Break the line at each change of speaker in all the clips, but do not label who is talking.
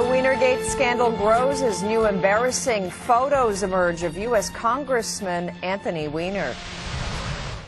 The Wienergate scandal grows as new embarrassing photos emerge of U.S. Congressman Anthony Weiner.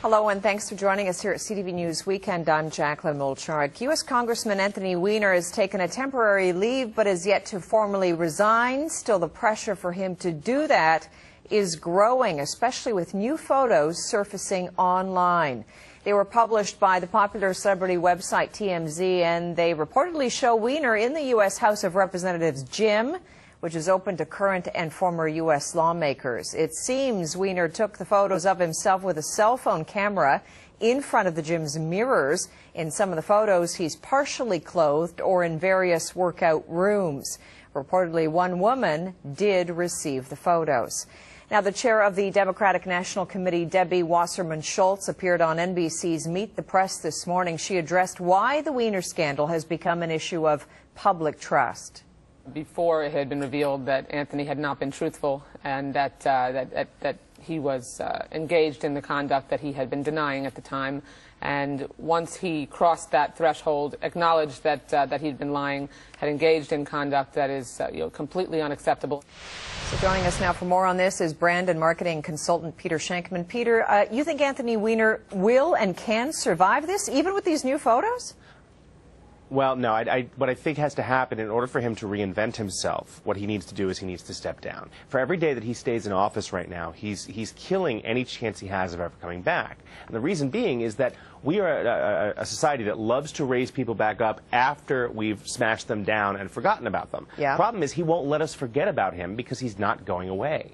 Hello and thanks for joining us here at CTV News Weekend. I'm Jacqueline Molchard. U.S. Congressman Anthony Weiner has taken a temporary leave but is yet to formally resign. Still, the pressure for him to do that is growing, especially with new photos surfacing online. They were published by the popular celebrity website TMZ, and they reportedly show Weiner in the U.S. House of Representatives gym, which is open to current and former U.S. lawmakers. It seems Weiner took the photos of himself with a cell phone camera in front of the gym's mirrors. In some of the photos, he's partially clothed or in various workout rooms. Reportedly, one woman did receive the photos. Now, the chair of the Democratic National Committee, Debbie Wasserman Schultz, appeared on NBC's Meet the Press this morning. She addressed why the Weiner scandal has become an issue of public trust.
Before it had been revealed that Anthony had not been truthful and that he was engaged in the conduct that he had been denying at the time. And once he crossed that threshold, acknowledged that he'd been lying, had engaged in conduct that is completely unacceptable.
So joining us now for more on this is brand and marketing consultant Peter Shankman. Peter, you think Anthony Weiner will and can survive this, even with these new photos?
Well, no, what I think has to happen in order for him to reinvent himself, what he needs to do is he needs to step down. For every day that he stays in office right now, he's killing any chance he has of ever coming back. And the reason being is that we are a society that loves to raise people back up after we've smashed them down and forgotten about them. Yeah. The problem is he won't let us forget about him because he's not going away.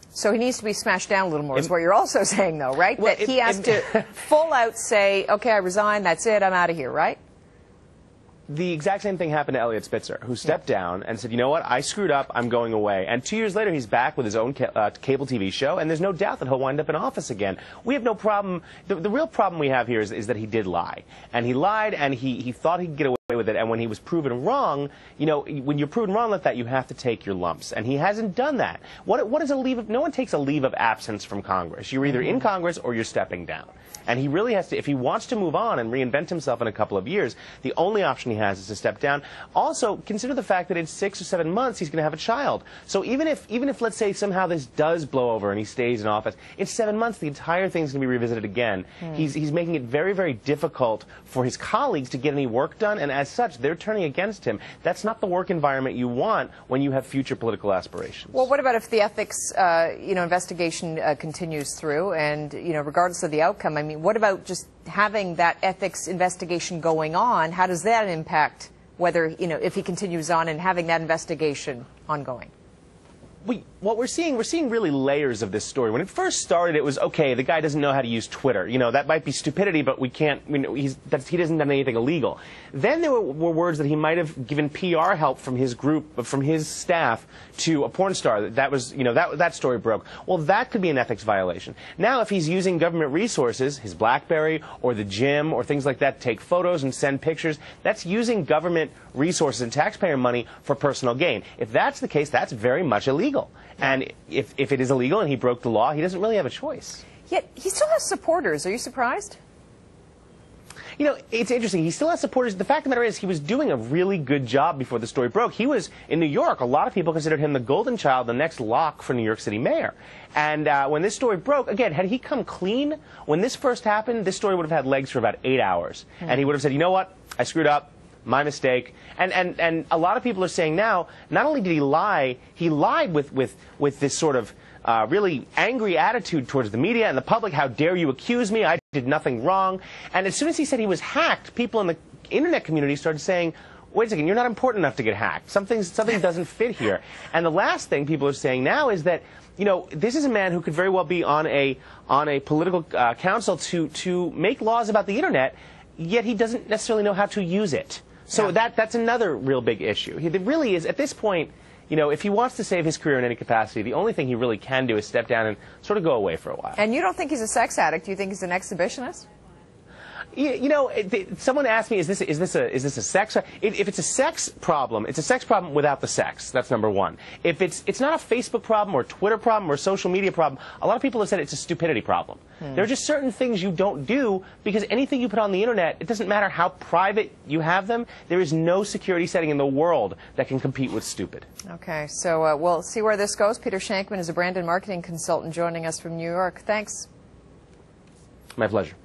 So he needs to be smashed down a little more, is what you're also saying, though, right? Well, that he has to full out say, okay, I resign, that's it, I'm out of here, right?
The exact same thing happened to Eliot Spitzer, who stepped down and said, you know what, I screwed up, I'm going away. And 2 years later, he's back with his own cable TV show, and there's no doubt that he'll wind up in office again. We have no problem. The real problem we have here is that he did lie. And he lied, and he thought he'd get away with it, and when he was proven wrong, when you're proven wrong like that, you have to take your lumps. And he hasn't done that. What is a leave of, no one takes a leave of absence from Congress. You're either in Congress or you're stepping down. And he really has to, if he wants to move on and reinvent himself in a couple of years, the only option he has is to step down. Also, consider the fact that in 6 or 7 months, he's going to have a child. So even if, let's say, somehow this does blow over and he stays in office, in 7 months, the entire thing's going to be revisited again. He's making it very, very difficult for his colleagues to get any work done, and as such, they're turning against him. That's not the work environment you want when you have future political aspirations.
Well, what about if the ethics, investigation continues through, and, regardless of the outcome, I mean, what about just having that ethics investigation going on? How does that impact whether, if he continues on and having that investigation ongoing?
What we're seeing really layers of this story. When it first started, it was, okay, the guy doesn't know how to use Twitter. That might be stupidity, but we can't, he doesn't have anything illegal. Then there were words that he might have given PR help from his group, from his staff, to a porn star. That was, that story broke. Well, that could be an ethics violation. Now, if he's using government resources, his BlackBerry or the gym or things like that, to take photos and send pictures, that's using government resources and taxpayer money for personal gain. If that's the case, that's very much illegal. And if it is illegal and he broke the law, he doesn't really have a choice.
Yet he still has supporters. Are you surprised?
It's interesting. He still has supporters. The fact of the matter is he was doing a really good job before the story broke. He was in New York. A lot of people considered him the golden child, the next lock for New York City mayor. And when this story broke, again, had he come clean, when this first happened, this story would have had legs for about 8 hours. And he would have said, you know what, I screwed up. My mistake. And a lot of people are saying now, not only did he lie, he lied with this sort of really angry attitude towards the media and the public. How dare you accuse me? I did nothing wrong. And as soon as he said he was hacked, people in the internet community started saying, wait a second, you're not important enough to get hacked. Something doesn't fit here. And the last thing people are saying now is that, this is a man who could very well be on a political council to make laws about the internet, yet he doesn't necessarily know how to use it. So that's another real big issue. He really is, at this point, if he wants to save his career in any capacity, the only thing he really can do is step down and sort of go away for a while.
And you don't think he's a sex addict? You think he's an exhibitionist?
You know, someone asked me, is this a sex? If it's a sex problem, it's a sex problem without the sex. That's number one. If it's not a Facebook problem or Twitter problem or social media problem, a lot of people have said it's a stupidity problem. There are just certain things you don't do because anything you put on the internet, it doesn't matter how private you have them, there is no security setting in the world that can compete with stupid.
Okay, so we'll see where this goes. Peter Shankman is a brand and marketing consultant joining us from New York. Thanks.
My pleasure.